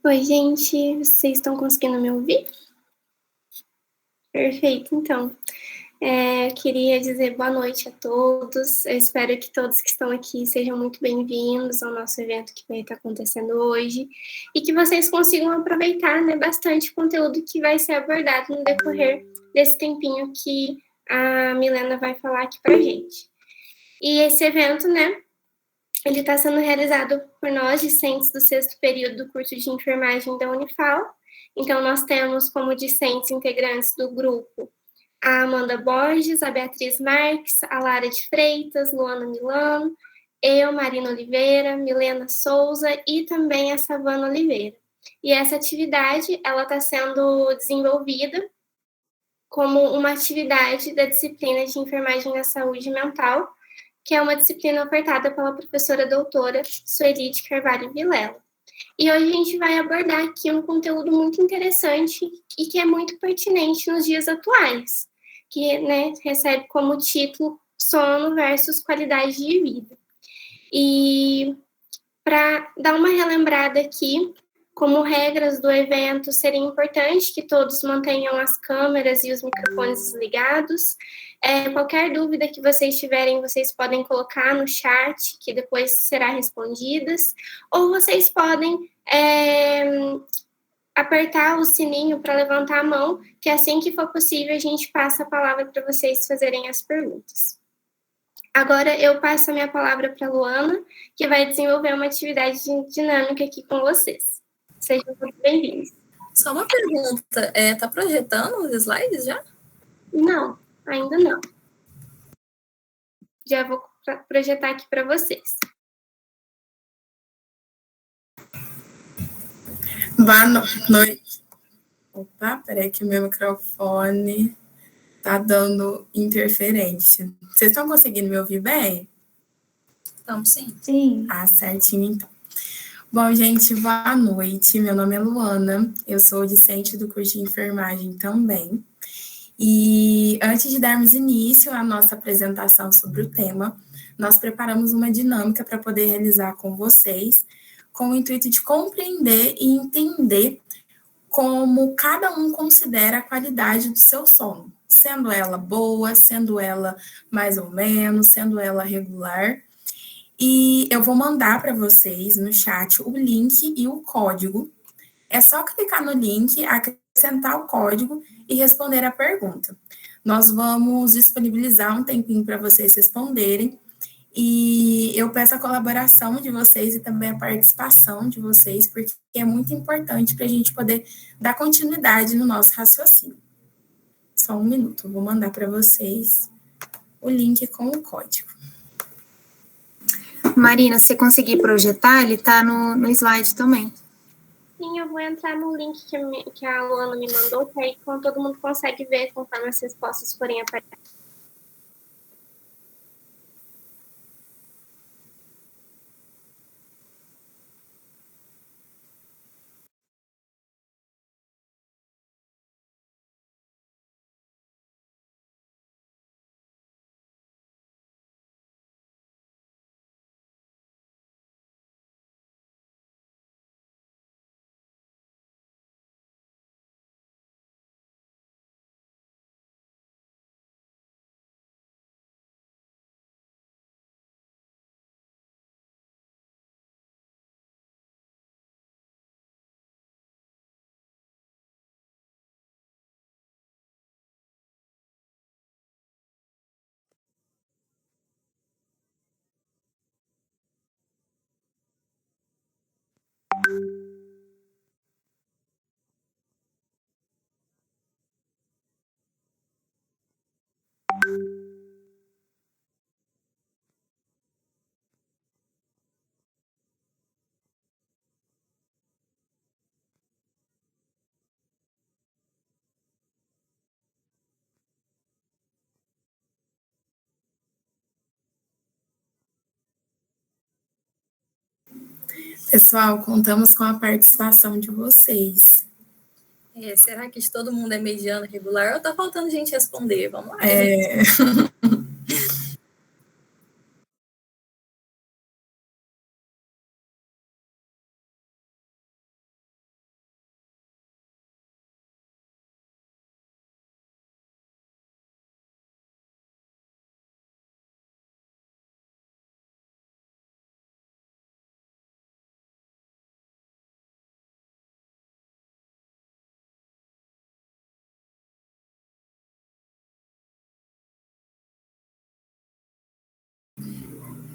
Oi, gente, vocês estão conseguindo me ouvir? Perfeito, então. Eu queria dizer boa noite a todos. Eu espero que todos que estão aqui sejam muito bem-vindos ao nosso evento que vai estar acontecendo hoje e que vocês consigam aproveitar, né, bastante o conteúdo que vai ser abordado no decorrer desse tempinho que a Milena vai falar aqui pra gente. E esse evento, né, ele está sendo realizado por nós, discentes do sexto período do curso de enfermagem da Unifal. Então, nós temos como discentes integrantes do grupo a Amanda Borges, a Beatriz Marques, a Lara de Freitas, Luana Milano, eu, Marina Oliveira, Milena Souza e também a Savana Oliveira. E essa atividade, ela está sendo desenvolvida como uma atividade da disciplina de enfermagem da saúde mental, que é uma disciplina ofertada pela professora doutora Sueli de Carvalho Vilela. E hoje a gente vai abordar aqui um conteúdo muito interessante e que é muito pertinente nos dias atuais, que, né, recebe como título Sono versus Qualidade de Vida. E para dar uma relembrada aqui, como regras do evento, seria importante que todos mantenham as câmeras e os microfones ligados. Qualquer dúvida que vocês tiverem, vocês podem colocar no chat, que depois será respondidas, ou vocês podem apertar o sininho para levantar a mão, que assim que for possível a gente passa a palavra para vocês fazerem as perguntas. Agora eu passo a minha palavra para a Luana, que vai desenvolver uma atividade dinâmica aqui com vocês. Sejam todos bem-vindos. Só uma pergunta, tá projetando os slides já? Não, ainda não. Já vou projetar aqui para vocês. Boa noite. Opa, peraí que o meu microfone tá dando interferência. Vocês estão conseguindo me ouvir bem? Estamos sim. Sim. Ah, certinho então. Bom, gente, boa noite. Meu nome é Luana, eu sou discente do curso de enfermagem também. E antes de darmos início à nossa apresentação sobre o tema, nós preparamos uma dinâmica para poder realizar com vocês, com o intuito de compreender e entender como cada um considera a qualidade do seu sono, sendo ela boa, sendo ela mais ou menos, sendo ela regular. E eu vou mandar para vocês no chat o link e o código. É só clicar no link, acrescentar o código e responder a pergunta. Nós vamos disponibilizar um tempinho para vocês responderem. E eu peço a colaboração de vocês e também a participação de vocês, porque é muito importante para a gente poder dar continuidade no nosso raciocínio. Só um minuto, eu vou mandar para vocês o link com o código. Marina, se você conseguir projetar, ele está no slide também. Sim, eu vou entrar no link que a Luana me mandou, que aí todo mundo consegue ver conforme as respostas forem aparecendo. Pessoal, contamos com a participação de vocês. Será que todo mundo é mediano, regular, ou tá faltando gente responder? Vamos lá, gente.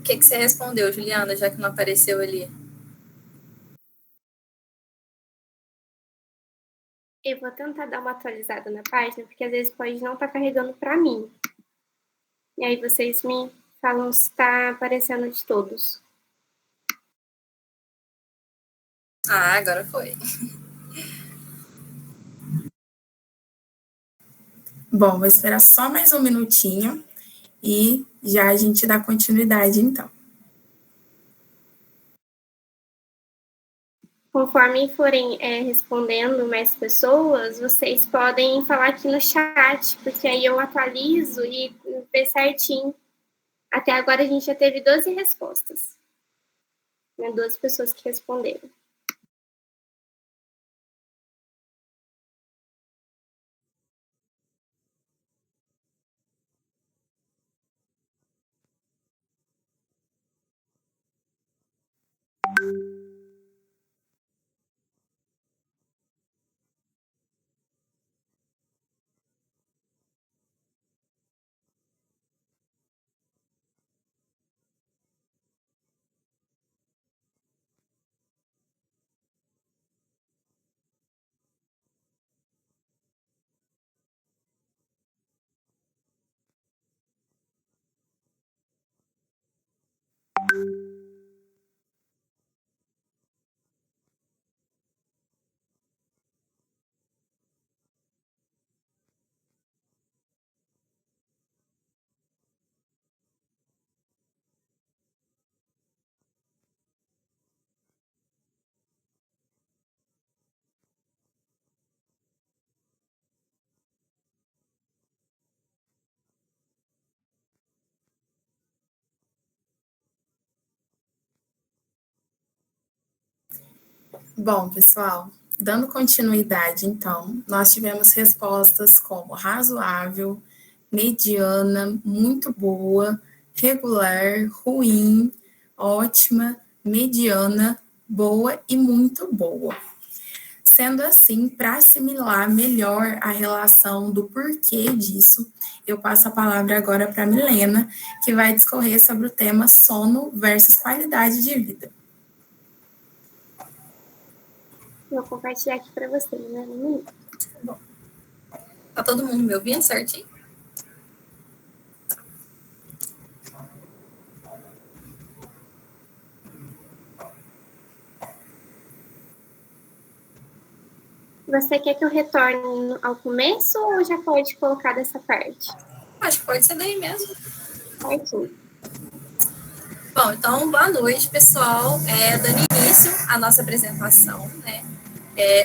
que você respondeu, Juliana, já que não apareceu ali? Eu vou tentar dar uma atualizada na página, porque às vezes pode não estar carregando para mim. E aí vocês me falam se está aparecendo de todos. Ah, agora foi. Bom, vou esperar só mais um minutinho e já a gente dá continuidade, então. Conforme forem respondendo mais pessoas, vocês podem falar aqui no chat, porque aí eu atualizo e ver certinho. Até agora a gente já teve 12 respostas. 12 pessoas que responderam. Bom, pessoal, dando continuidade, então, nós tivemos respostas como razoável, mediana, muito boa, regular, ruim, ótima, mediana, boa e muito boa. Sendo assim, para assimilar melhor a relação do porquê disso, eu passo a palavra agora para a Milena, que vai discorrer sobre o tema sono versus qualidade de vida. Vou compartilhar aqui para vocês, né? Bom, tá todo mundo me ouvindo certinho? Você quer que eu retorne ao começo ou já pode colocar dessa parte? Acho que pode ser daí mesmo. Certinho. Bom, então, boa noite, pessoal. Dando início à nossa apresentação, né?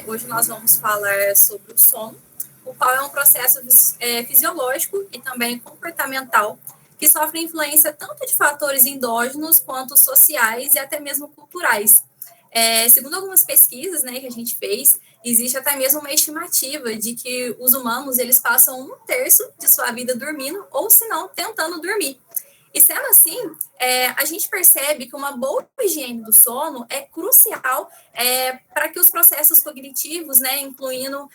Hoje nós vamos falar sobre o sono, o qual é um processo fisiológico e também comportamental que sofre influência tanto de fatores endógenos quanto sociais e até mesmo culturais. Segundo algumas pesquisas, né, que a gente fez, existe até mesmo uma estimativa de que os humanos eles passam 1/3 de sua vida dormindo ou, se não, tentando dormir. E sendo assim, a gente percebe que uma boa higiene do sono é crucial para que os processos cognitivos, né, incluindo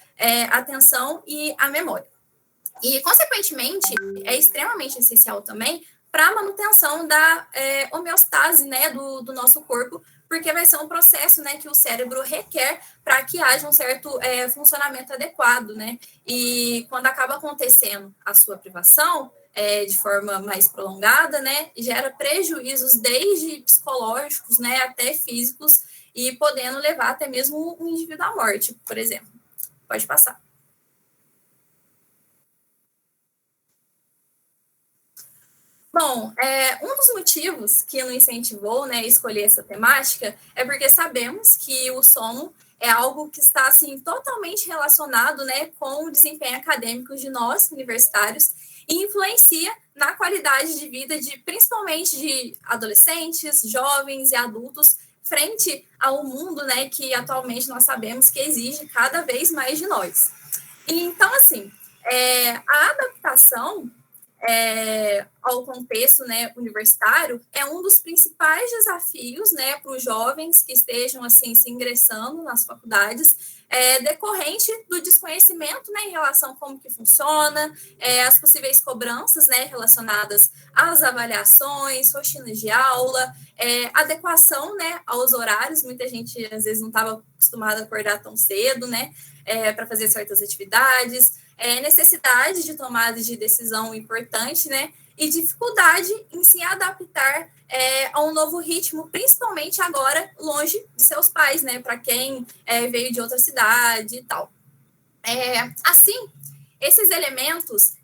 a atenção e a memória. E, consequentemente, é extremamente essencial também para a manutenção da homeostase, né, do nosso corpo, porque vai ser um processo, né, que o cérebro requer para que haja um certo funcionamento adequado, né? E quando acaba acontecendo a sua privação, de forma mais prolongada, né, gera prejuízos desde psicológicos, né, até físicos, e podendo levar até mesmo um indivíduo à morte, por exemplo. Pode passar. Bom, um dos motivos que nos incentivou, né, a escolher essa temática é porque sabemos que o sono é algo que está assim, totalmente relacionado, né, com o desempenho acadêmico de nós, universitários, e influencia na qualidade de vida principalmente de adolescentes, jovens e adultos, frente ao mundo, né, que atualmente nós sabemos que exige cada vez mais de nós. E, então, assim, a adaptação ao contexto, né, universitário, é um dos principais desafios, né, para os jovens que estejam, assim, se ingressando nas faculdades, decorrente do desconhecimento, né, em relação a como que funciona, as possíveis cobranças, né, relacionadas às avaliações, rotinas de aula, adequação, né, aos horários. Muita gente, às vezes, não estava acostumada a acordar tão cedo, né, para fazer certas atividades, necessidade de tomada de decisão importante, né, e dificuldade em se adaptar a um novo ritmo, principalmente agora longe de seus pais, né, para quem veio de outra cidade e tal. Assim, esses elementos,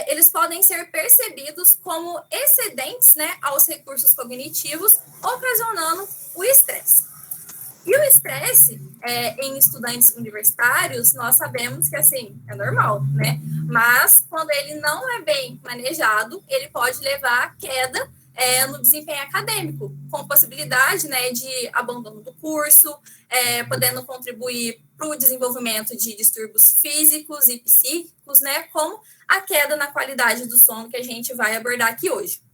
eles podem ser percebidos como excedentes, né, aos recursos cognitivos, ocasionando o estresse. E o estresse em estudantes universitários, nós sabemos que, assim, é normal, né? Mas, quando ele não é bem manejado, ele pode levar à queda no desempenho acadêmico, com possibilidade, né, de abandono do curso, podendo contribuir para o desenvolvimento de distúrbios físicos e psíquicos, né, como a queda na qualidade do sono que a gente vai abordar aqui hoje.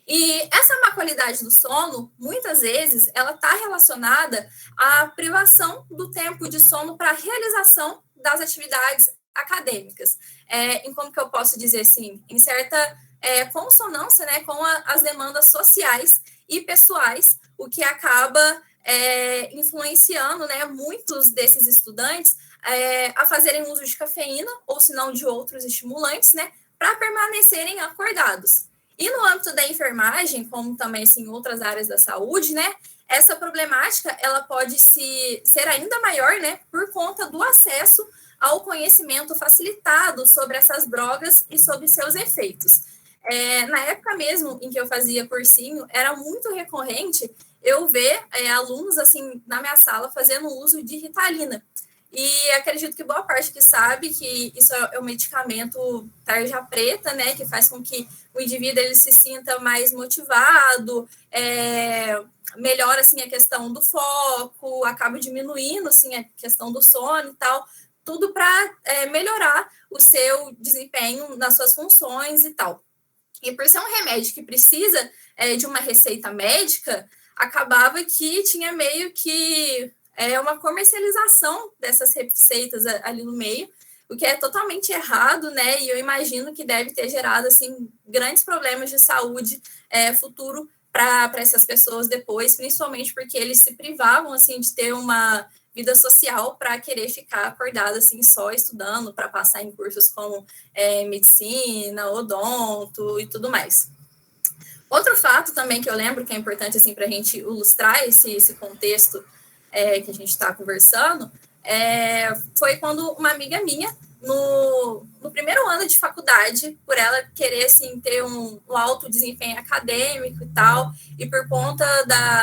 E essa má qualidade do sono, muitas vezes, ela está relacionada à privação do tempo de sono para a realização das atividades acadêmicas. Em como que eu posso dizer assim, em certa consonância, né, com as demandas sociais e pessoais, o que acaba influenciando, né, muitos desses estudantes a fazerem uso de cafeína, ou se não de outros estimulantes, né, para permanecerem acordados. E no âmbito da enfermagem, como também assim, em outras áreas da saúde, né, essa problemática ela pode ser ainda maior, né, por conta do acesso ao conhecimento facilitado sobre essas drogas e sobre seus efeitos. Na época mesmo em que eu fazia cursinho, era muito recorrente eu ver alunos assim na minha sala fazendo uso de Ritalina. E acredito que boa parte que sabe que isso é um medicamento tarja preta, né, que faz com que o indivíduo ele se sinta mais motivado, melhora assim a questão do foco, acaba diminuindo assim a questão do sono e tal, tudo para melhorar o seu desempenho nas suas funções e tal. E por ser um remédio que precisa de uma receita médica, acabava que tinha meio que uma comercialização dessas receitas ali no meio, o que é totalmente errado, né? E eu imagino que deve ter gerado assim grandes problemas de saúde futuro para essas pessoas depois, principalmente porque eles se privavam assim de ter uma vida social para querer ficar acordado assim só estudando para passar em cursos como medicina, odonto e tudo mais. Outro fato também que eu lembro que é importante assim para a gente ilustrar esse contexto que a gente está conversando, foi quando uma amiga minha, no primeiro ano de faculdade, por ela querer assim, ter um alto desempenho acadêmico e tal, e por conta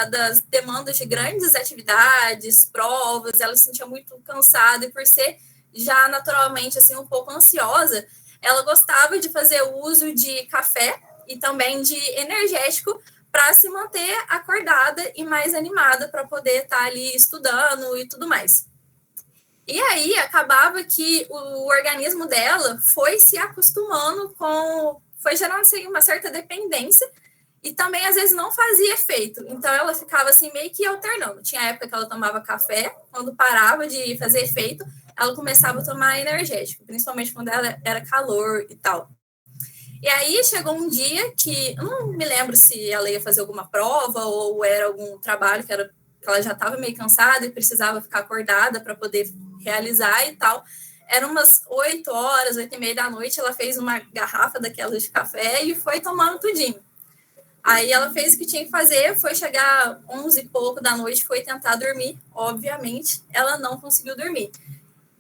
das demandas de grandes atividades, provas, ela se sentia muito cansada, e por ser já naturalmente assim, um pouco ansiosa, ela gostava de fazer uso de café e também de energético para se manter acordada e mais animada para poder estar ali estudando e tudo mais. E aí acabava que o organismo dela foi se acostumando foi gerando assim, uma certa dependência e também às vezes não fazia efeito. Então ela ficava assim meio que alternando. Tinha época que ela tomava café, quando parava de fazer efeito, ela começava a tomar energético, principalmente quando era calor e tal. E aí chegou um dia que, eu não me lembro se ela ia fazer alguma prova ou era algum trabalho que ela já estava meio cansada e precisava ficar acordada para poder realizar e tal. Eram umas 8 horas, 8h30 da noite, ela fez uma garrafa daquelas de café e foi tomando tudinho. Aí ela fez o que tinha que fazer, foi chegar 11 e pouco da noite, foi tentar dormir. Obviamente, ela não conseguiu dormir.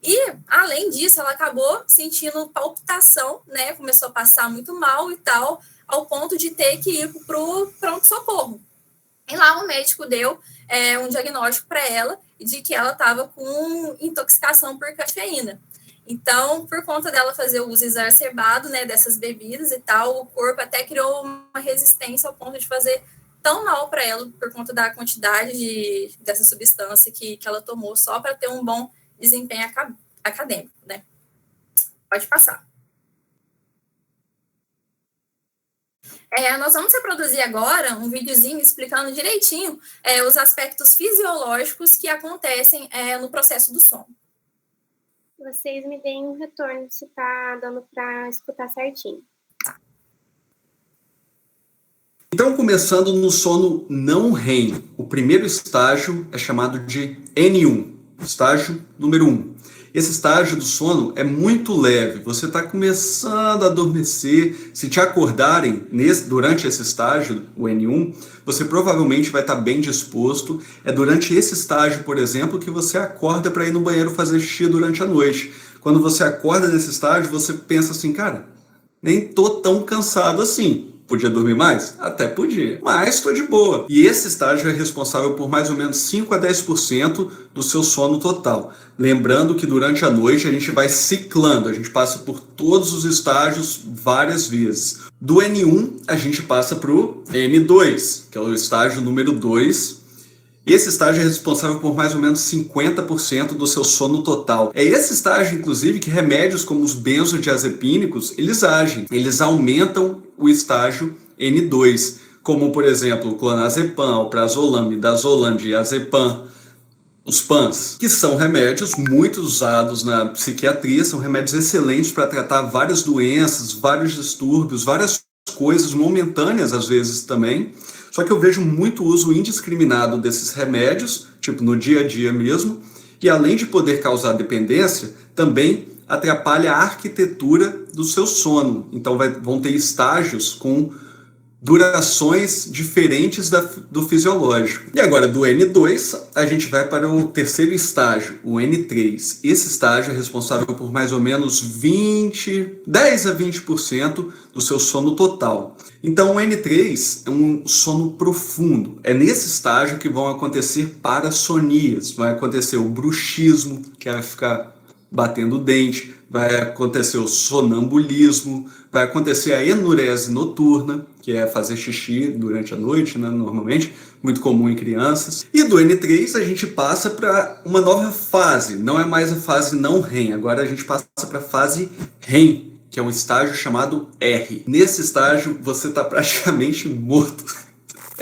E, além disso, ela acabou sentindo palpitação, né? Começou a passar muito mal e tal, ao ponto de ter que ir para o pronto-socorro. E lá o médico deu um diagnóstico para ela de que ela estava com intoxicação por cafeína. Então, por conta dela fazer o uso exacerbado, né, dessas bebidas e tal, o corpo até criou uma resistência ao ponto de fazer tão mal para ela por conta da quantidade dessa substância que ela tomou só para ter um bom desempenho acadêmico, né? Pode passar. Nós vamos reproduzir agora um videozinho explicando direitinho os aspectos fisiológicos que acontecem no processo do sono. Vocês me deem um retorno se tá dando para escutar certinho. Então, começando no sono não REM, o primeiro estágio é chamado de N1, estágio número 1. Esse estágio do sono é muito leve, você está começando a adormecer. Se te acordarem durante esse estágio, o N1, você provavelmente vai estar bem disposto. É durante esse estágio, por exemplo, que você acorda para ir no banheiro fazer xixi durante a noite. Quando você acorda nesse estágio, você pensa assim, cara, nem tô tão cansado assim. Podia dormir mais? Até podia, mas estou de boa. E esse estágio é responsável por mais ou menos 5 a 10% do seu sono total. Lembrando que durante a noite a gente vai ciclando, a gente passa por todos os estágios várias vezes. Do N1 a gente passa para o N2, que é o estágio número 2. Esse estágio é responsável por mais ou menos 50% do seu sono total. É esse estágio, inclusive, que remédios como os benzodiazepínicos, eles agem. Eles aumentam o estágio N2, como, por exemplo, o clonazepam, o prazolam, midazolam, diazepam, os PANs, que são remédios muito usados na psiquiatria, são remédios excelentes para tratar várias doenças, vários distúrbios, várias coisas momentâneas, às vezes, também. Só que eu vejo muito uso indiscriminado desses remédios, tipo no dia a dia mesmo, e além de poder causar dependência, também atrapalha a arquitetura do seu sono. Então vão ter estágios com durações diferentes do fisiológico. E agora, do N2, a gente vai para o terceiro estágio, o N3. Esse estágio é responsável por mais ou menos 10 a 20% do seu sono total. Então, o N3 é um sono profundo. É nesse estágio que vão acontecer parassonias, vai acontecer o bruxismo, que vai ficar batendo o dente, vai acontecer o sonambulismo, vai acontecer a enurese noturna, que é fazer xixi durante a noite, né, normalmente, muito comum em crianças. E do N3 a gente passa para uma nova fase, não é mais a fase não REM, agora a gente passa para a fase REM, que é um estágio chamado R. Nesse estágio você está praticamente morto.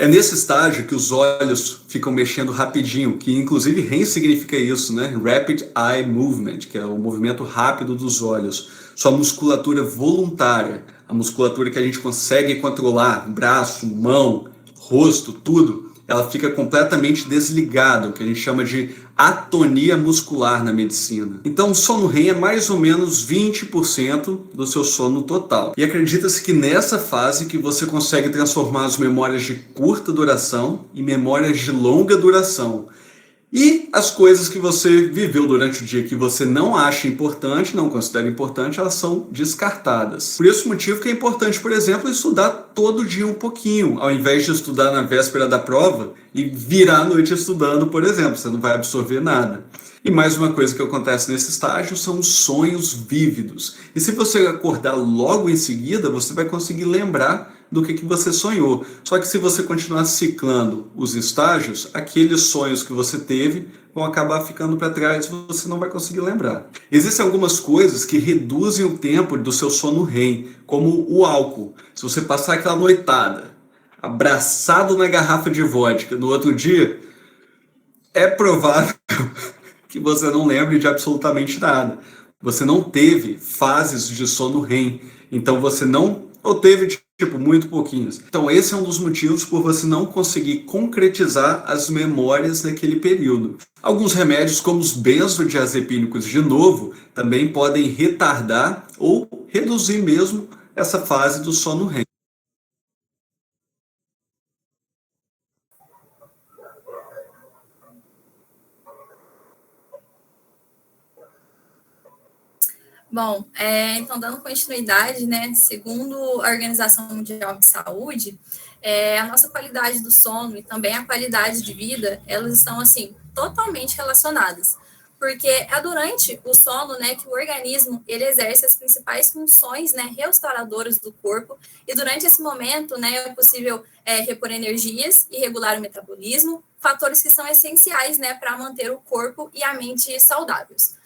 É nesse estágio que os olhos ficam mexendo rapidinho, que inclusive REM significa isso, né? Rapid Eye Movement, que é o movimento rápido dos olhos. Sua musculatura voluntária, a musculatura que a gente consegue controlar, braço, mão, rosto, tudo, ela fica completamente desligada, o que a gente chama de atonia muscular na medicina. Então, o sono REM é mais ou menos 20% do seu sono total. E acredita-se que nessa fase que você consegue transformar as memórias de curta duração em memórias de longa duração. E as coisas que você viveu durante o dia que você não acha importante, não considera importante, elas são descartadas. Por esse motivo que é importante, por exemplo, estudar todo dia um pouquinho, ao invés de estudar na véspera da prova e virar a noite estudando, por exemplo, você não vai absorver nada. E mais uma coisa que acontece nesse estágio são os sonhos vívidos. E se você acordar logo em seguida, você vai conseguir lembrar do que você sonhou. Só que se você continuar ciclando os estágios, aqueles sonhos que você teve vão acabar ficando para trás e você não vai conseguir lembrar. Existem algumas coisas que reduzem o tempo do seu sono REM, como o álcool. Se você passar aquela noitada, abraçado na garrafa de vodka no outro dia, é provável que você não lembre de absolutamente nada. Você não teve fases de sono REM, então você não, ou teve muito pouquinhos. Então esse é um dos motivos por você não conseguir concretizar as memórias naquele período. Alguns remédios, como os benzodiazepínicos, de novo, também podem retardar ou reduzir mesmo essa fase do sono REM. Bom, então, dando continuidade, né, segundo a Organização Mundial de Saúde, a nossa qualidade do sono e também a qualidade de vida, elas estão, assim, totalmente relacionadas. Porque é durante o sono, né, que o organismo, ele exerce as principais funções, né, restauradoras do corpo, e durante esse momento, né, é possível repor energias e regular o metabolismo, fatores que são essenciais, né, para manter o corpo e a mente saudáveis.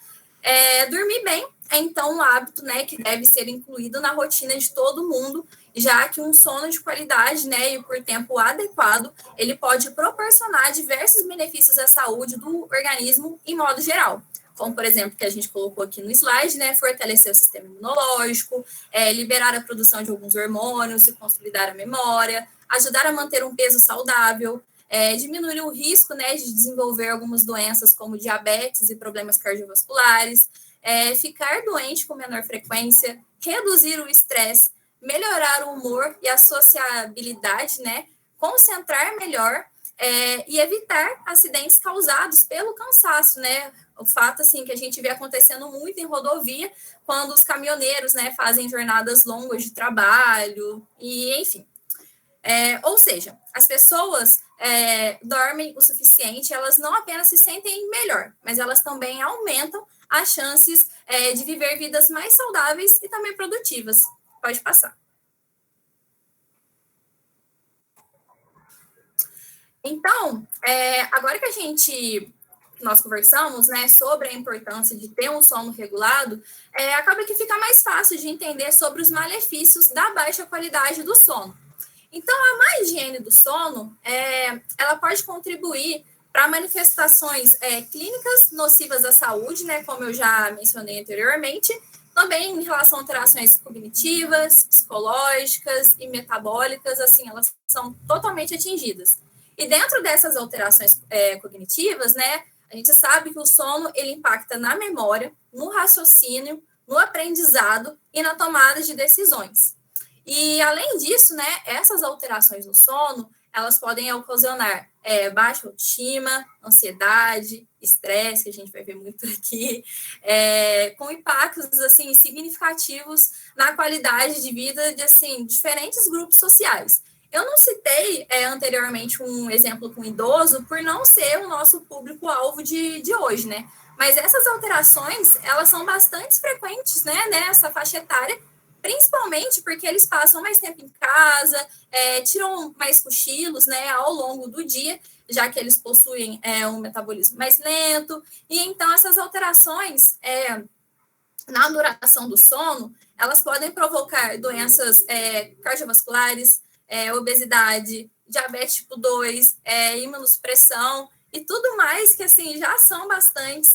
Dormir bem é, então, um hábito, né, que deve ser incluído na rotina de todo mundo, já que um sono de qualidade, né, e por tempo adequado, ele pode proporcionar diversos benefícios à saúde do organismo em modo geral. Como, por exemplo, que a gente colocou aqui no slide, né, fortalecer o sistema imunológico, liberar a produção de alguns hormônios e consolidar a memória, ajudar a manter um peso saudável, diminuir o risco, né, de desenvolver algumas doenças como diabetes e problemas cardiovasculares, ficar doente com menor frequência, reduzir o estresse, melhorar o humor e a sociabilidade, né, concentrar melhor e evitar acidentes causados pelo cansaço, né? O fato, assim, que a gente vê acontecendo muito em rodovia, quando os caminhoneiros, né, fazem jornadas longas de trabalho, e enfim. Ou seja, as pessoas dormem o suficiente, elas não apenas se sentem melhor, mas elas também aumentam as chances de viver vidas mais saudáveis e também produtivas. Pode passar. Então, agora que nós conversamos, né, sobre a importância de ter um sono regulado, acaba que fica mais fácil de entender sobre os malefícios da baixa qualidade do sono. Então, a má higiene do sono, ela pode contribuir para manifestações clínicas nocivas à saúde, né, como eu já mencionei anteriormente, também em relação a alterações cognitivas, psicológicas e metabólicas, assim, elas são totalmente atingidas. E dentro dessas alterações cognitivas, né, a gente sabe que o sono, ele impacta na memória, no raciocínio, no aprendizado e na tomada de decisões. E, além disso, né, essas alterações no sono, elas podem ocasionar baixa autoestima, ansiedade, estresse, que a gente vai ver muito aqui, com impactos, assim, significativos na qualidade de vida de, assim, diferentes grupos sociais. Eu não citei anteriormente um exemplo com idoso por não ser o nosso público-alvo de hoje, né? Mas essas alterações, elas são bastante frequentes, né, nessa faixa etária, principalmente porque eles passam mais tempo em casa, tiram mais cochilos, né, ao longo do dia, já que eles possuem um metabolismo mais lento, e então essas alterações na duração do sono, elas podem provocar doenças cardiovasculares, obesidade, diabetes tipo 2, imunossupressão, e tudo mais que, assim, já são bastante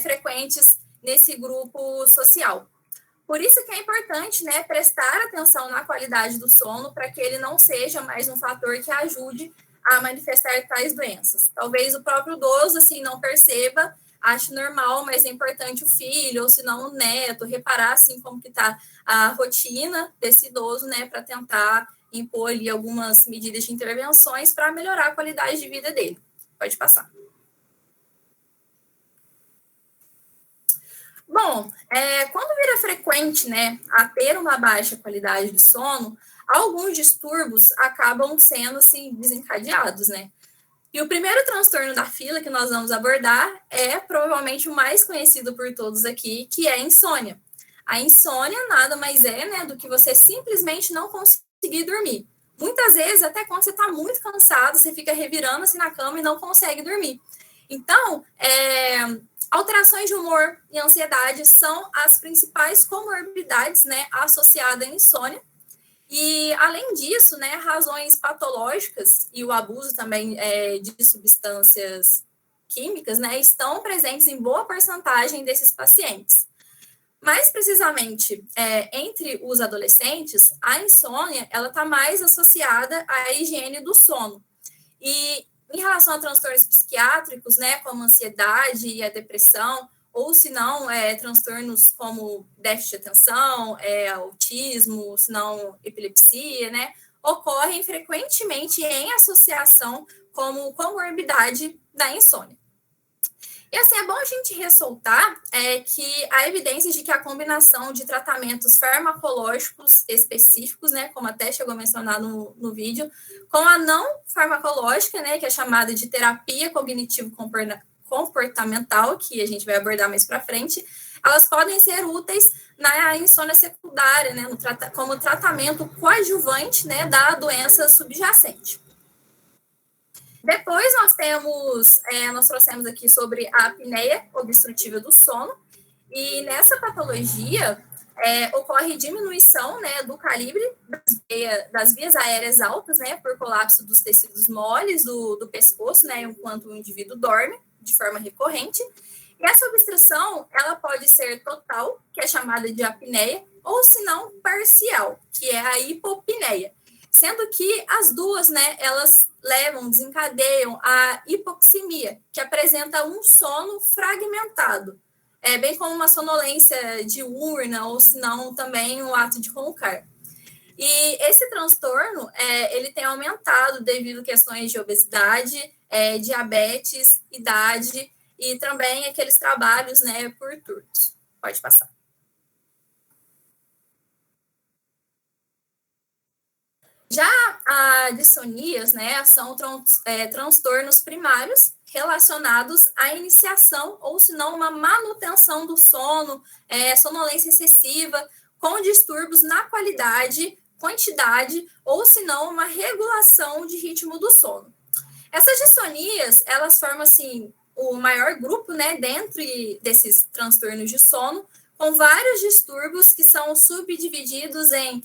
frequentes nesse grupo social. Por isso que é importante, né, prestar atenção na qualidade do sono para que ele não seja mais um fator que ajude a manifestar tais doenças. Talvez o próprio idoso, assim, não perceba, ache normal, mas é importante o filho, ou se não o neto, reparar, assim, como que está a rotina desse idoso, né, para tentar impor ali algumas medidas de intervenções para melhorar a qualidade de vida dele. Pode passar. Bom, quando vira frequente, né, a ter uma baixa qualidade de sono, alguns distúrbios acabam sendo, assim, desencadeados, né? E o primeiro transtorno da fila que nós vamos abordar é provavelmente o mais conhecido por todos aqui, que é a insônia. A insônia nada mais né, do que você simplesmente não conseguir dormir. Muitas vezes, até quando você está muito cansado, você fica revirando assim na cama e não consegue dormir. Então, alterações de humor e ansiedade são as principais comorbidades, né, associadas à insônia. E, além disso, né, razões patológicas e o abuso também de substâncias químicas, né, estão presentes em boa porcentagem desses pacientes. Mais precisamente, entre os adolescentes, a insônia ela está mais associada à higiene do sono. E, em relação a transtornos psiquiátricos, né, como a ansiedade e a depressão, ou se não, transtornos como déficit de atenção, autismo, se não epilepsia, né, ocorrem frequentemente em associação como comorbidade da insônia. E, assim, é bom a gente ressaltar que há evidências de que a combinação de tratamentos farmacológicos específicos, né, como até chegou a mencionar no vídeo, com a não farmacológica, né, que é chamada de terapia cognitivo-comportamental, que a gente vai abordar mais para frente, elas podem ser úteis na insônia secundária, né, como tratamento coadjuvante, né, da doença subjacente. Depois nós trouxemos aqui sobre a apneia obstrutiva do sono, E nessa patologia, ocorre diminuição, né, do calibre das vias aéreas altas, né, por colapso dos tecidos moles do pescoço, né, enquanto o indivíduo dorme de forma recorrente. E essa obstrução, ela pode ser total, que é chamada de apneia, ou se não, parcial, que é a hipopneia. Sendo que as duas, né, elas desencadeiam a hipoxemia, que apresenta um sono fragmentado, bem como uma sonolência diurna, ou se não, também um ato de roncar. E esse transtorno, ele tem aumentado devido a questões de obesidade, diabetes, idade, e também aqueles trabalhos, né, por turnos. Pode passar. Já as dissonias, né, são transtornos primários relacionados à iniciação ou, se não, uma manutenção do sono, sonolência excessiva, com distúrbios na qualidade, quantidade ou, se não, uma regulação de ritmo do sono. Essas dissonias, elas formam, assim, o maior grupo, né, dentro desses transtornos de sono, com vários distúrbios que são subdivididos em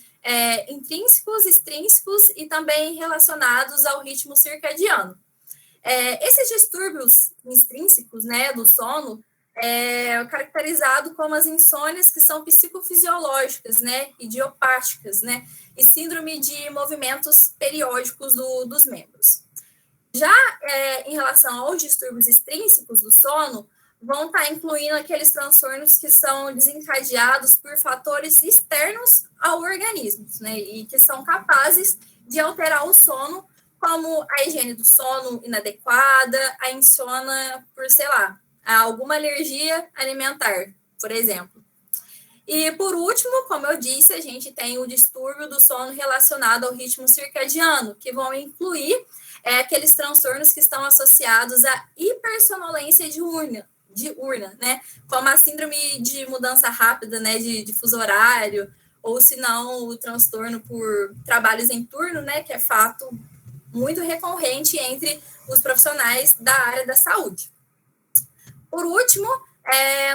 intrínsecos, extrínsecos e também relacionados ao ritmo circadiano. Esses distúrbios intrínsecos, né, do sono, caracterizado como as insônias que são psicofisiológicas, né, idiopáticas, né, e síndrome de movimentos periódicos dos membros. Já em relação aos distúrbios extrínsecos do sono, vão estar incluindo aqueles transtornos que são desencadeados por fatores externos ao organismo, né, e que são capazes de alterar o sono, como a higiene do sono inadequada, a insônia por, sei lá, alguma alergia alimentar, por exemplo. E, por último, como eu disse, a gente tem o distúrbio do sono relacionado ao ritmo circadiano, que vão incluir aqueles transtornos que estão associados à hipersonolência diurna, né, como a síndrome de mudança rápida, né, de fuso horário, ou se não, o transtorno por trabalhos em turno, né, que é fato muito recorrente entre os profissionais da área da saúde. Por último,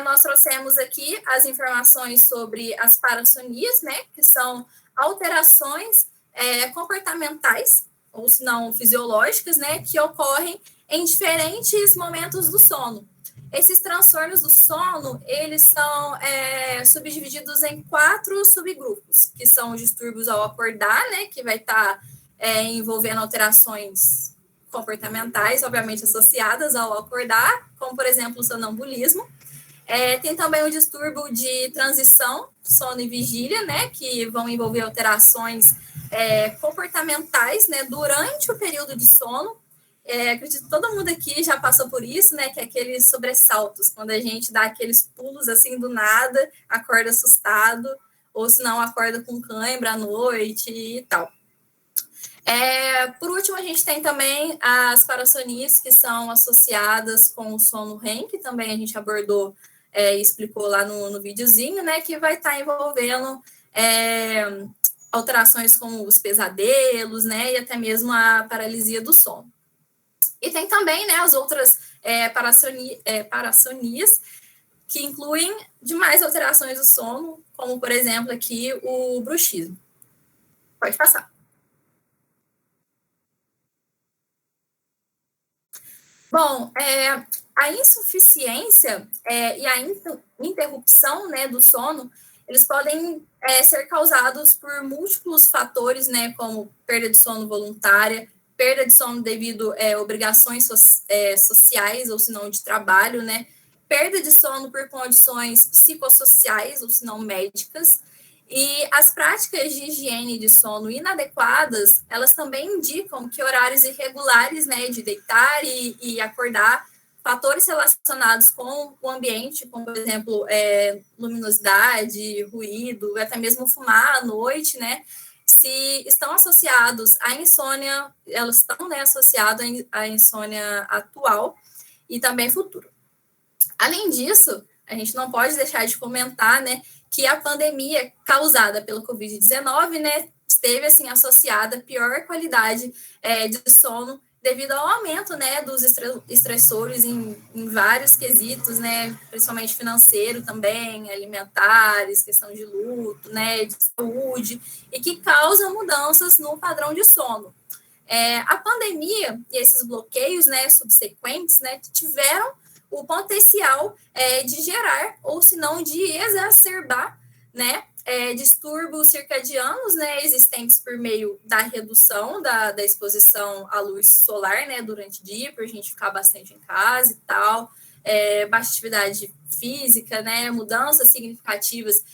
nós trouxemos aqui as informações sobre as parassonias, né, que são alterações comportamentais, ou se não fisiológicas, né, que ocorrem em diferentes momentos do sono. Esses transtornos do sono, eles são subdivididos em 4 subgrupos, que são os distúrbios ao acordar, né, que vai estar envolvendo alterações comportamentais, obviamente associadas ao acordar, como, por exemplo, o sonambulismo. Tem também o distúrbio de transição, sono e vigília, né, que vão envolver alterações comportamentais, né, durante o período de sono. Acredito que todo mundo aqui já passou por isso, né, que é aqueles sobressaltos, quando a gente dá aqueles pulos assim do nada, acorda assustado, ou se não, acorda com cãibra à noite e tal. Por último, a gente tem também as parassonias, que são associadas com o sono REM, que também a gente abordou e explicou lá no videozinho, né, que vai estar envolvendo alterações como os pesadelos, né, e até mesmo a paralisia do sono. E tem também, né, as outras parassonias, que incluem demais alterações do sono, como, por exemplo, aqui o bruxismo. Pode passar. Bom, a insuficiência e a interrupção, né, do sono, eles podem ser causados por múltiplos fatores, né, como perda de sono voluntária, perda de sono devido a obrigações sociais, ou se não de trabalho, né, perda de sono por condições psicossociais, ou se não médicas, e as práticas de higiene de sono inadequadas, elas também indicam que horários irregulares, né, de deitar e acordar, fatores relacionados com o ambiente, como, por exemplo, luminosidade, ruído, até mesmo fumar à noite, né, se estão associados à insônia, elas estão, né, associadas à insônia atual e também futura. Além disso, a gente não pode deixar de comentar, né, que a pandemia causada pelo Covid-19, né, esteve, assim, associada à pior qualidade de sono devido ao aumento, né, dos estressores em vários quesitos, né, principalmente financeiro também, alimentares, questão de luto, né, de saúde, e que causam mudanças no padrão de sono. A pandemia e esses bloqueios, né, subsequentes, né, tiveram o potencial de gerar, ou se não de exacerbar, né, distúrbios circadianos, né, existentes por meio da redução da exposição à luz solar, né, durante o dia, por a gente ficar bastante em casa e tal, baixa atividade física, né, mudanças significativas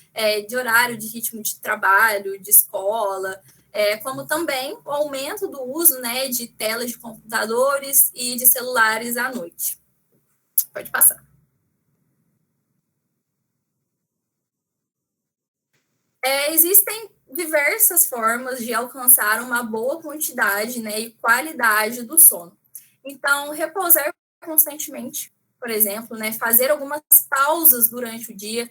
de horário, de ritmo de trabalho, de escola, como também o aumento do uso, né, de telas de computadores e de celulares à noite. Pode passar. Existem diversas formas de alcançar uma boa quantidade, né, e qualidade do sono. Então, repousar constantemente, por exemplo, né, fazer algumas pausas durante o dia,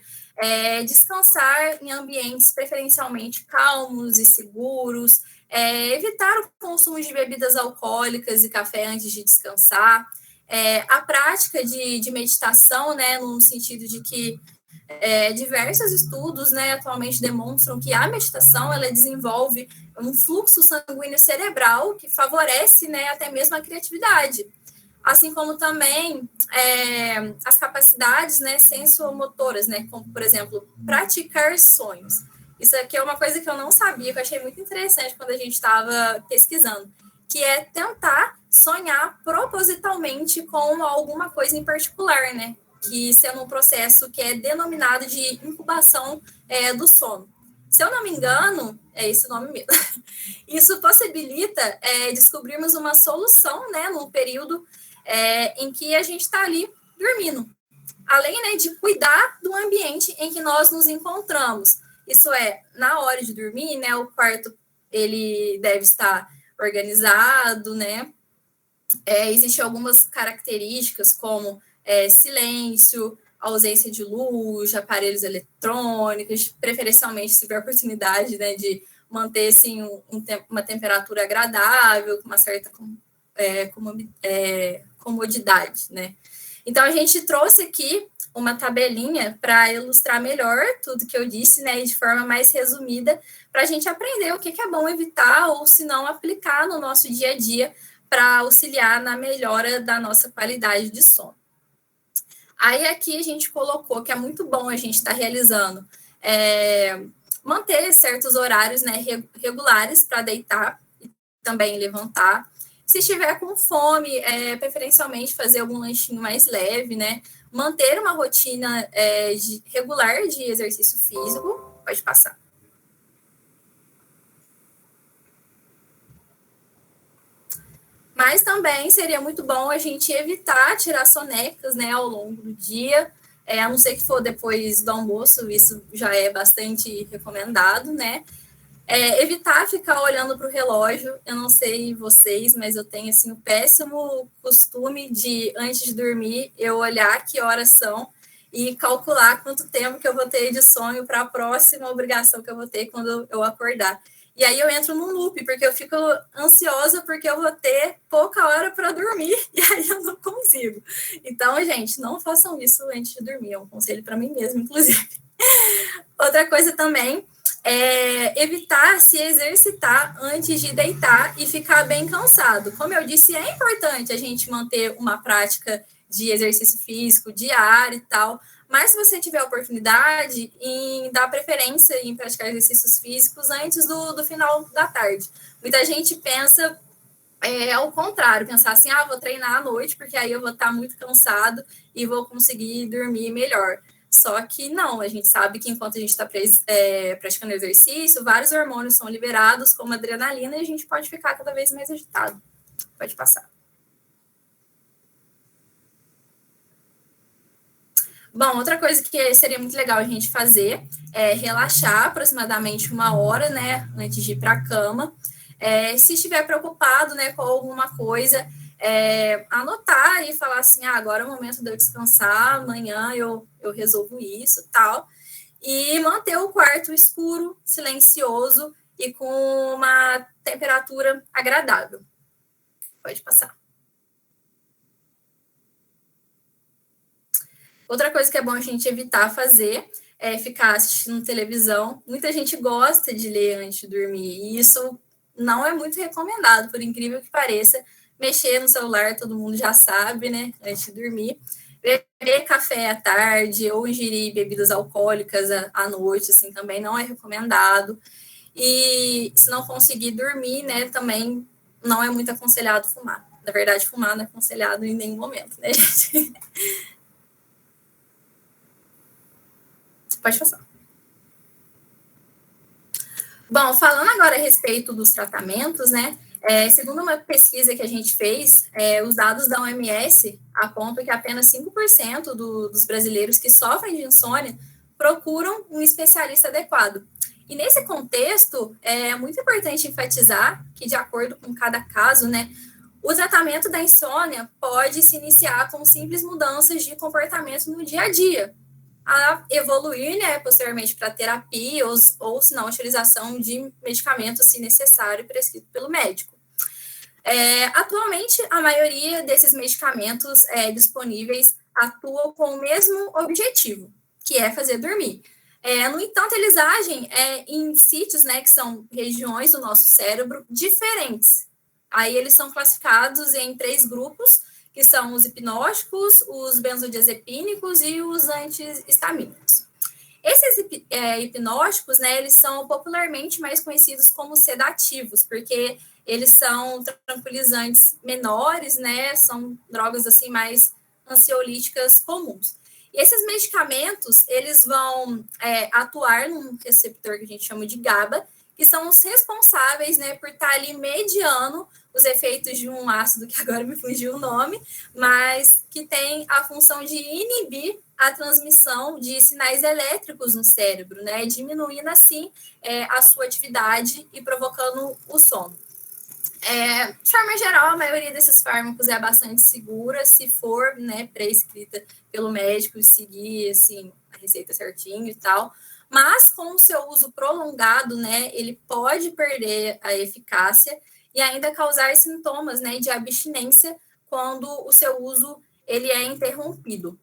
descansar em ambientes preferencialmente calmos e seguros, evitar o consumo de bebidas alcoólicas e café antes de descansar, a prática de meditação, né, no sentido de que diversos estudos, né, atualmente demonstram que a meditação ela desenvolve um fluxo sanguíneo cerebral que favorece, né, até mesmo a criatividade, assim como também as capacidades, né, sensomotoras, né, como, por exemplo, praticar sonhos. Isso aqui é uma coisa que eu não sabia, que eu achei muito interessante quando a gente estava pesquisando, que é tentar sonhar propositalmente com alguma coisa em particular, né, que sendo um processo que é denominado de incubação do sono. Se eu não me engano, é esse nome mesmo. Isso possibilita descobrirmos uma solução, né, num período em que a gente está ali dormindo. Além, né, de cuidar do ambiente em que nós nos encontramos. Isso na hora de dormir, né, o quarto ele deve estar organizado, né? Existem algumas características como silêncio, ausência de luz, de aparelhos eletrônicos, preferencialmente se tiver a oportunidade, né, de manter assim, uma temperatura agradável, com uma certa comodidade, né? Então, a gente trouxe aqui uma tabelinha para ilustrar melhor tudo que eu disse, né, e de forma mais resumida, para a gente aprender o que é bom evitar ou, se não, aplicar no nosso dia a dia para auxiliar na melhora da nossa qualidade de sono. Aí aqui a gente colocou que é muito bom a gente estar realizando, manter certos horários, né, regulares para deitar e também levantar. Se estiver com fome, preferencialmente fazer algum lanchinho mais leve, né? Manter uma rotina regular de exercício físico. Pode passar. Mas também seria muito bom a gente evitar tirar sonecas, né, ao longo do dia, a não ser que for depois do almoço, isso já é bastante recomendado, né? Evitar ficar olhando para o relógio. Eu não sei vocês, mas eu tenho assim, o péssimo costume de, antes de dormir, eu olhar que horas são e calcular quanto tempo que eu vou ter de sonho para a próxima obrigação que eu vou ter quando eu acordar. E aí eu entro num loop, porque eu fico ansiosa porque eu vou ter pouca hora para dormir e aí eu não consigo. Então, gente, não façam isso antes de dormir. É um conselho para mim mesma, inclusive. Outra coisa também evitar se exercitar antes de deitar e ficar bem cansado. Como eu disse, é importante a gente manter uma prática de exercício físico diário e tal, mas se você tiver oportunidade, em dar preferência em praticar exercícios físicos antes do final da tarde. Muita gente pensa ao contrário, pensar assim, vou treinar à noite, porque aí eu vou estar muito cansado e vou conseguir dormir melhor. Só que não, a gente sabe que enquanto a gente está praticando exercício, vários hormônios são liberados, como adrenalina, e a gente pode ficar cada vez mais agitado. Pode passar. Bom, outra coisa que seria muito legal a gente fazer é relaxar aproximadamente 1 hora, né, antes de ir para a cama. Se estiver preocupado, né, com alguma coisa, anotar e falar assim, agora é o momento de eu descansar, amanhã eu resolvo isso, tal. E manter o quarto escuro, silencioso e com uma temperatura agradável. Pode passar. Outra coisa que é bom a gente evitar fazer é ficar assistindo televisão. Muita gente gosta de ler antes de dormir, e isso não é muito recomendado, por incrível que pareça. Mexer no celular, todo mundo já sabe, né, antes de dormir. Beber café à tarde ou ingerir bebidas alcoólicas à noite, assim, também não é recomendado. E se não conseguir dormir, né, também não é muito aconselhado fumar. Na verdade, fumar não é aconselhado em nenhum momento, né, gente? Pode passar. Bom, falando agora a respeito dos tratamentos, né, segundo uma pesquisa que a gente fez, os dados da OMS apontam que apenas 5% dos brasileiros que sofrem de insônia procuram um especialista adequado. E nesse contexto, é muito importante enfatizar que, de acordo com cada caso, né, o tratamento da insônia pode se iniciar com simples mudanças de comportamento no dia a dia, a evoluir, né, posteriormente para terapia ou se não, a utilização de medicamentos, se necessário, prescrito pelo médico. Atualmente, a maioria desses medicamentos disponíveis atuam com o mesmo objetivo, que é fazer dormir. No entanto, eles agem em sítios, né, que são regiões do nosso cérebro diferentes. Aí eles são classificados em 3 grupos, que são os hipnóticos, os benzodiazepínicos e os antihistamínicos. Esses hipnóticos, né, eles são popularmente mais conhecidos como sedativos, porque eles são tranquilizantes menores, né, são drogas assim mais ansiolíticas comuns. E esses medicamentos, eles vão atuar num receptor que a gente chama de GABA, que são os responsáveis, né, por estar ali mediando os efeitos de um ácido, que agora me fugiu o nome, mas que tem a função de inibir a transmissão de sinais elétricos no cérebro, né, diminuindo assim a sua atividade e provocando o sono. De forma geral, a maioria desses fármacos é bastante segura, se for, né, prescrita pelo médico e seguir, assim, a receita certinho e tal, mas com o seu uso prolongado, né, ele pode perder a eficácia e ainda causar sintomas, né, de abstinência quando o seu uso ele é interrompido.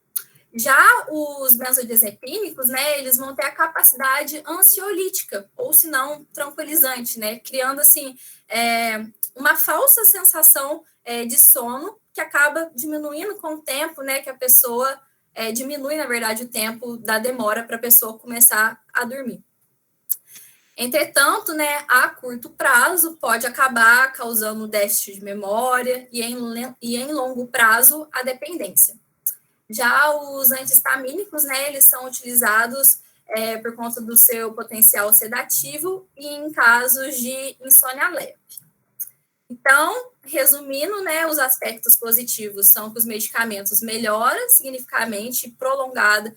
Já os benzodiazepínicos, né, eles vão ter a capacidade ansiolítica, ou se não, tranquilizante, né, criando, assim, uma falsa sensação de sono que acaba diminuindo com o tempo, né, que a pessoa diminui, na verdade, o tempo da demora para a pessoa começar a dormir. Entretanto, né, a curto prazo pode acabar causando déficit de memória e em longo prazo a dependência. Já os antihistamínicos, né, eles são utilizados por conta do seu potencial sedativo e em casos de insônia leve. Então, resumindo, né, os aspectos positivos são que os medicamentos melhoram significativamente prolongada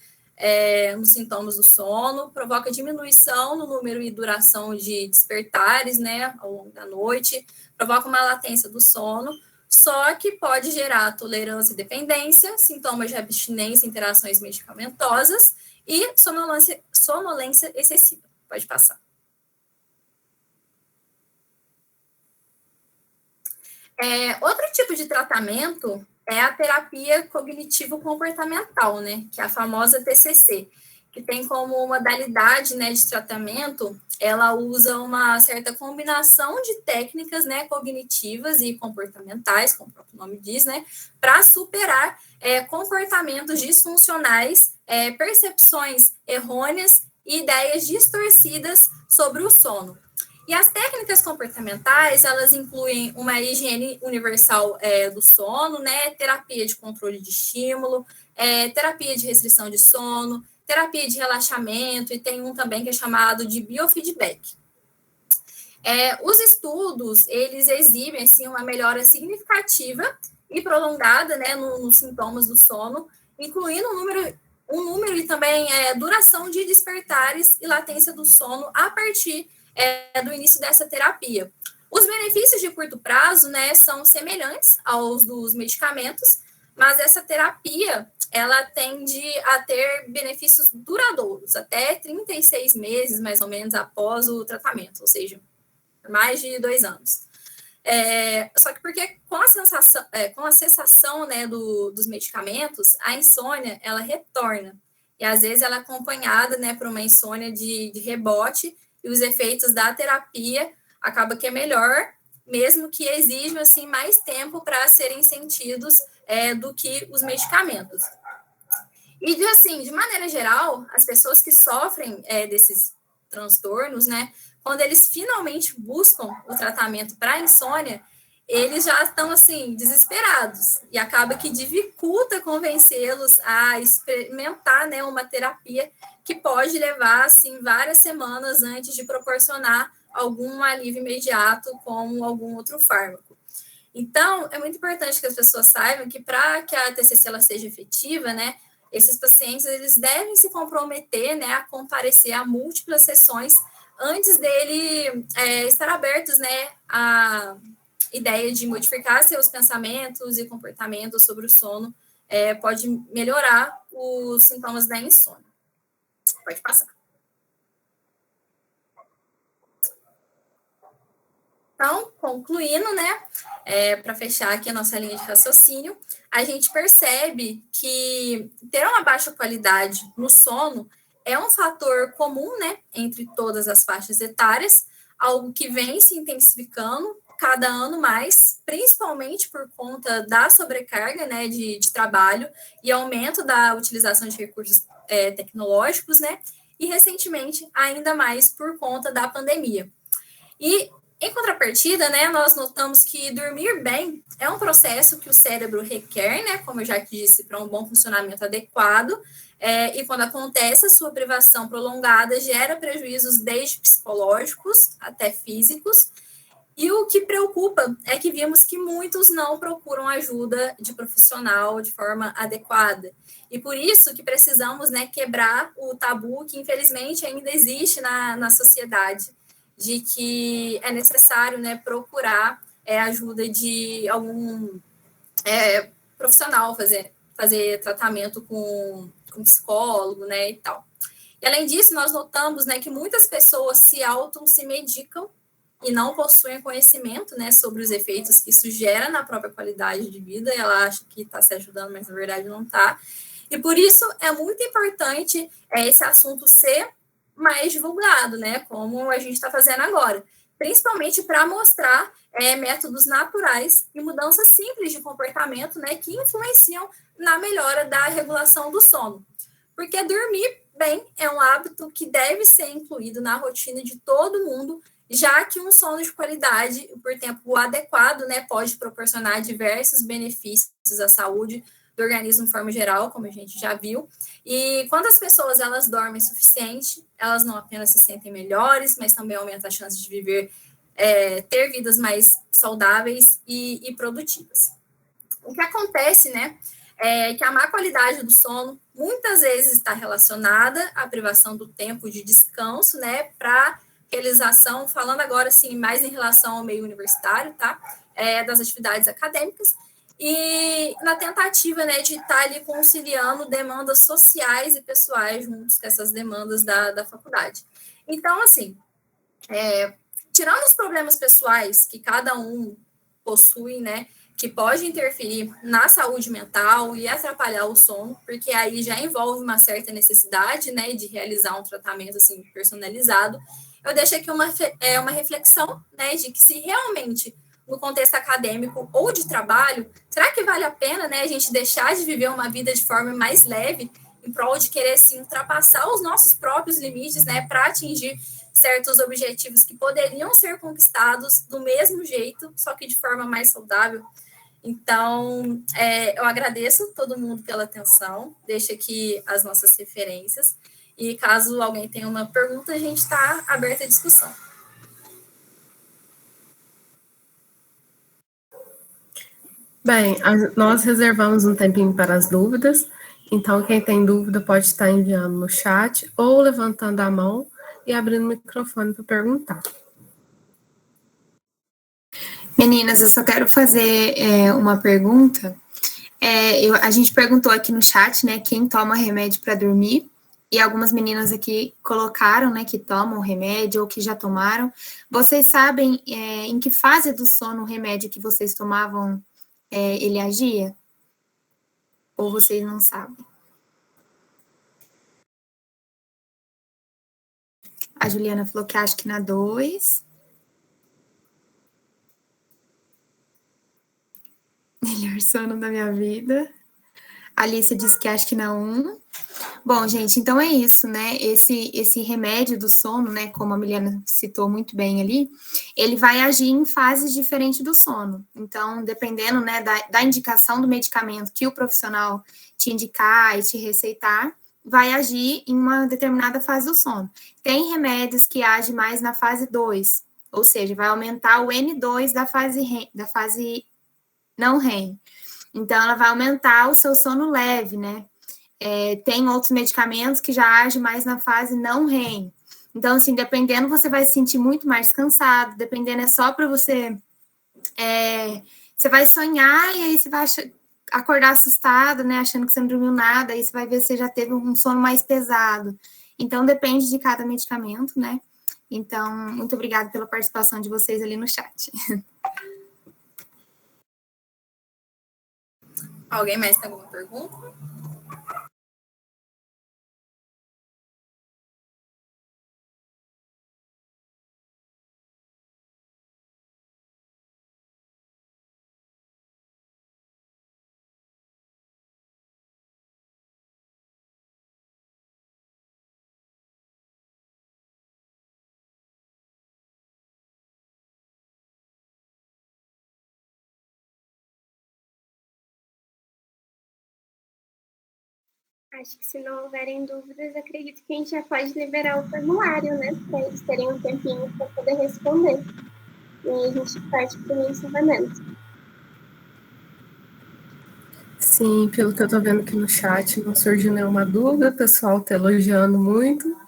nos sintomas do sono, provoca diminuição no número e duração de despertares, né, ao longo da noite, provoca uma latência do sono, só que pode gerar tolerância e dependência, sintomas de abstinência, interações medicamentosas e sonolência excessiva. Pode passar. Outro tipo de tratamento é a terapia cognitivo-comportamental, né, que é a famosa TCC, que tem como modalidade, né, de tratamento, ela usa uma certa combinação de técnicas, né, cognitivas e comportamentais, como o próprio nome diz, né, para superar comportamentos disfuncionais, percepções errôneas e ideias distorcidas sobre o sono. E as técnicas comportamentais, elas incluem uma higiene universal do sono, né, terapia de controle de estímulo, terapia de restrição de sono, terapia de relaxamento, e tem um também que é chamado de biofeedback. Os estudos, eles exibem, assim, uma melhora significativa e prolongada, né, nos sintomas do sono, incluindo um número e também duração de despertares e latência do sono a partir do início dessa terapia. Os benefícios de curto prazo, né, são semelhantes aos dos medicamentos, mas essa terapia, ela tende a ter benefícios duradouros, até 36 meses, mais ou menos, após o tratamento, ou seja, mais de 2 anos. Só que porque com a cessação, né, dos medicamentos, a insônia, ela retorna. E às vezes ela é acompanhada, né, por uma insônia de rebote, e os efeitos da terapia acaba que é melhor, mesmo que exijam, assim, mais tempo para serem sentidos do que os medicamentos. E, assim, de maneira geral, as pessoas que sofrem desses transtornos, né, quando eles finalmente buscam o tratamento para a insônia, eles já estão, assim, desesperados. E acaba que dificulta convencê-los a experimentar, né, uma terapia que pode levar, assim, várias semanas antes de proporcionar algum alívio imediato, como algum outro fármaco. Então, é muito importante que as pessoas saibam que para que a TCC ela seja efetiva, né, esses pacientes eles devem se comprometer, né, a comparecer a múltiplas sessões antes dele estar abertos, né, a ideia de modificar seus pensamentos e comportamentos sobre o sono pode melhorar os sintomas da insônia. Pode passar. Então, concluindo, né, para fechar aqui a nossa linha de raciocínio, a gente percebe que ter uma baixa qualidade no sono é um fator comum, né, entre todas as faixas etárias, algo que vem se intensificando cada ano mais, principalmente por conta da sobrecarga, né, de trabalho e aumento da utilização de recursos tecnológicos, né, e recentemente ainda mais por conta da pandemia. E em contrapartida, né, nós notamos que dormir bem é um processo que o cérebro requer, né, como eu já disse, para um bom funcionamento adequado, e quando acontece a sua privação prolongada, gera prejuízos desde psicológicos até físicos, e o que preocupa é que vimos que muitos não procuram ajuda de profissional de forma adequada. E por isso que precisamos, né, quebrar o tabu que infelizmente ainda existe na sociedade, de que é necessário, né, procurar ajuda de algum profissional, fazer tratamento com psicólogo, né, e tal. E além disso, nós notamos, né, que muitas pessoas se medicam e não possuem conhecimento, né, sobre os efeitos que isso gera na própria qualidade de vida. Ela acha que está se ajudando, mas na verdade não está. E por isso é muito importante esse assunto ser mais divulgado, né, como a gente está fazendo agora, principalmente para mostrar métodos naturais e mudanças simples de comportamento, né, que influenciam na melhora da regulação do sono. Porque dormir bem é um hábito que deve ser incluído na rotina de todo mundo, já que um sono de qualidade por tempo adequado, né, pode proporcionar diversos benefícios à saúde do organismo de forma geral, como a gente já viu. E quando as pessoas elas dormem o suficiente, elas não apenas se sentem melhores, mas também aumentam a chance de viver, ter vidas mais saudáveis e produtivas. O que acontece, né, é que a má qualidade do sono muitas vezes está relacionada à privação do tempo de descanso, né, para realização, falando agora, assim, mais em relação ao meio universitário, tá, das atividades acadêmicas, e na tentativa, né, de estar ali conciliando demandas sociais e pessoais juntos com essas demandas da faculdade. Então, assim, tirando os problemas pessoais que cada um possui, né, que pode interferir na saúde mental e atrapalhar o sono, porque aí já envolve uma certa necessidade, né, de realizar um tratamento, assim, personalizado, eu deixo aqui uma reflexão, né, de que se realmente no contexto acadêmico ou de trabalho, será que vale a pena, né, a gente deixar de viver uma vida de forma mais leve em prol de querer, sim, ultrapassar os nossos próprios limites, né, para atingir certos objetivos que poderiam ser conquistados do mesmo jeito, só que de forma mais saudável? Então, eu agradeço todo mundo pela atenção, deixo aqui as nossas referências, e caso alguém tenha uma pergunta, a gente está aberta à discussão. Bem, nós reservamos um tempinho para as dúvidas, então quem tem dúvida pode estar enviando no chat ou levantando a mão e abrindo o microfone para perguntar. Meninas, eu só quero fazer uma pergunta. A gente perguntou aqui no chat, né, quem toma remédio para dormir, e algumas meninas aqui colocaram, né, que tomam o remédio ou que já tomaram. Vocês sabem em que fase do sono o remédio que vocês tomavam, ele agia? Ou vocês não sabem? A Juliana falou que acha que na 2. Melhor sono da minha vida. A Alice disse que acha que na 1. Bom, gente, então é isso, né? Esse remédio do sono, né? Como a Miliana citou muito bem ali, ele vai agir em fases diferentes do sono. Então, dependendo, né, da indicação do medicamento que o profissional te indicar e te receitar, vai agir em uma determinada fase do sono. Tem remédios que agem mais na fase 2, ou seja, vai aumentar o N2 da fase não REM. Então, ela vai aumentar o seu sono leve, né? Tem outros medicamentos que já agem mais na fase não REM. Então, assim, dependendo, você vai se sentir muito mais cansado, dependendo, é só para você... você vai sonhar e aí você vai acordar assustado, né, achando que você não dormiu nada, aí você vai ver se você já teve um sono mais pesado. Então, depende de cada medicamento, né? Então, muito obrigada pela participação de vocês ali no chat. Alguém mais tem alguma pergunta? Acho que se não houverem dúvidas, acredito que a gente já pode liberar o formulário, né? Para eles terem um tempinho para poder responder. E aí a gente parte para o encerramento. Sim, pelo que eu tô vendo aqui no chat, não surgiu nenhuma dúvida, o pessoal tá elogiando muito.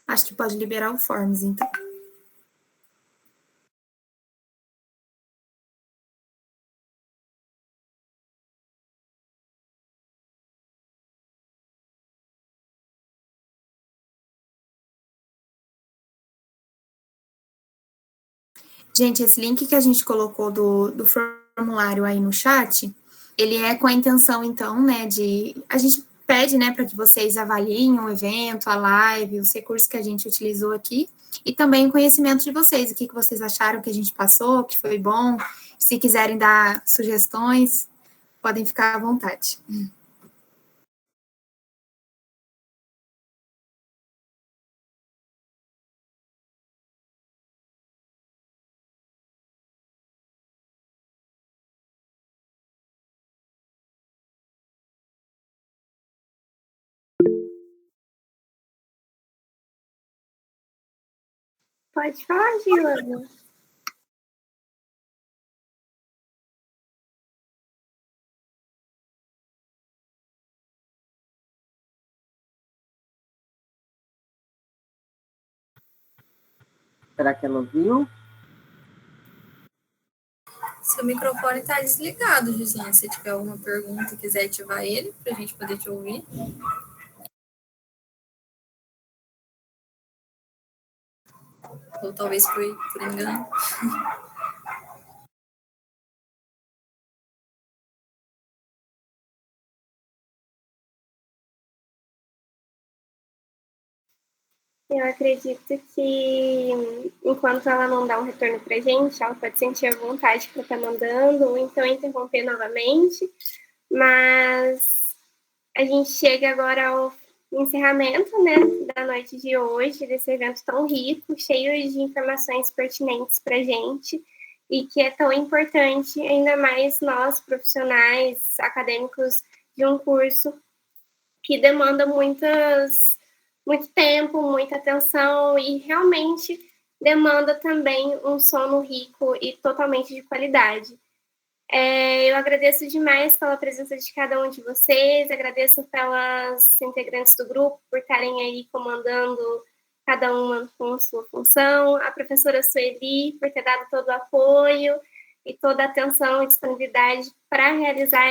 Acho que pode liberar o Forms, então. Gente, esse link que a gente colocou do formulário aí no chat, ele é com a intenção, então, né, a gente pede, né, para que vocês avaliem o evento, a live, os recursos que a gente utilizou aqui, e também o conhecimento de vocês, o que vocês acharam que a gente passou, que foi bom. Se quiserem dar sugestões, podem ficar à vontade. Pode falar, Gilana. Será que ela ouviu? Seu microfone está desligado, Gizinha. Se tiver alguma pergunta, quiser ativar ele, para a gente poder te ouvir. Ou talvez foi por engano. Eu acredito que, enquanto ela não dá um retorno para a gente, ela pode sentir a vontade para estar mandando, ou então interromper novamente. Mas a gente chega agora ao encerramento, né, da noite de hoje, desse evento tão rico, cheio de informações pertinentes para a gente, e que é tão importante, ainda mais nós, profissionais, acadêmicos de um curso que demanda muito tempo, muita atenção e realmente demanda também um sono rico e totalmente de qualidade. Eu agradeço demais pela presença de cada um de vocês, agradeço pelas integrantes do grupo por estarem aí comandando cada uma com a sua função, a professora Sueli por ter dado todo o apoio e toda a atenção e disponibilidade para realizar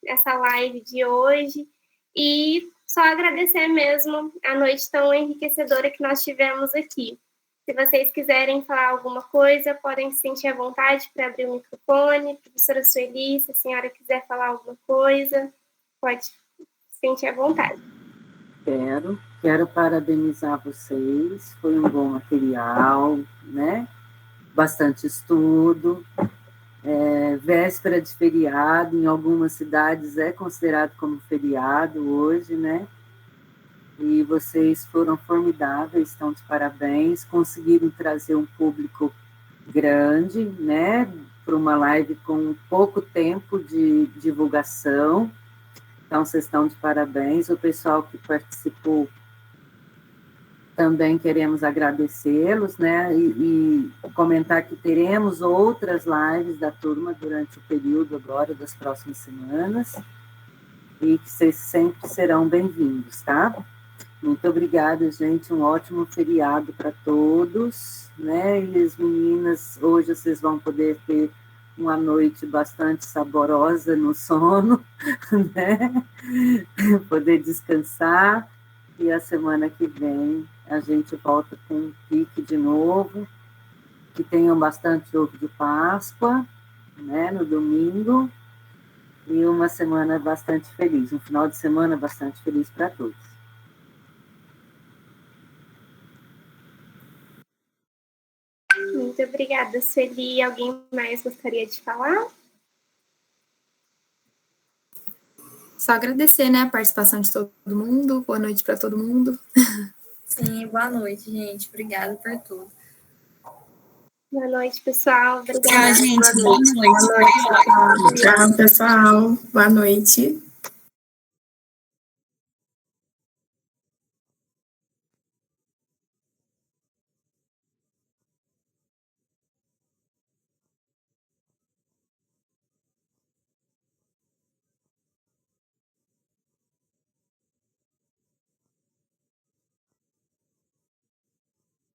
essa live de hoje, e só agradecer mesmo a noite tão enriquecedora que nós tivemos aqui. Se vocês quiserem falar alguma coisa, podem se sentir à vontade para abrir o microfone. Professora Sueli, se a senhora quiser falar alguma coisa, pode se sentir à vontade. Quero parabenizar vocês, foi um bom material, né? Bastante estudo, véspera de feriado, em algumas cidades é considerado como feriado hoje, né? E vocês foram formidáveis, estão de parabéns, conseguiram trazer um público grande, né? Para uma live com pouco tempo de divulgação. Então, vocês estão de parabéns. O pessoal que participou, também queremos agradecê-los, né? E comentar que teremos outras lives da turma durante o período agora das próximas semanas, e que vocês sempre serão bem-vindos, tá? Muito obrigada, gente. Um ótimo feriado para todos, né? E as meninas, hoje vocês vão poder ter uma noite bastante saborosa no sono, né? Poder descansar, e a semana que vem a gente volta com um pique de novo. Que tenham bastante ovo de Páscoa, né? No domingo, e uma semana bastante feliz, um final de semana bastante feliz para todos. Muito obrigada, Sueli. Alguém mais gostaria de falar? Só agradecer, né, a participação de todo mundo. Boa noite para todo mundo. Sim, boa noite, gente. Obrigada por tudo. Boa noite, pessoal. Obrigada. Tchau, gente. Boa noite. Tchau, pessoal. Boa noite.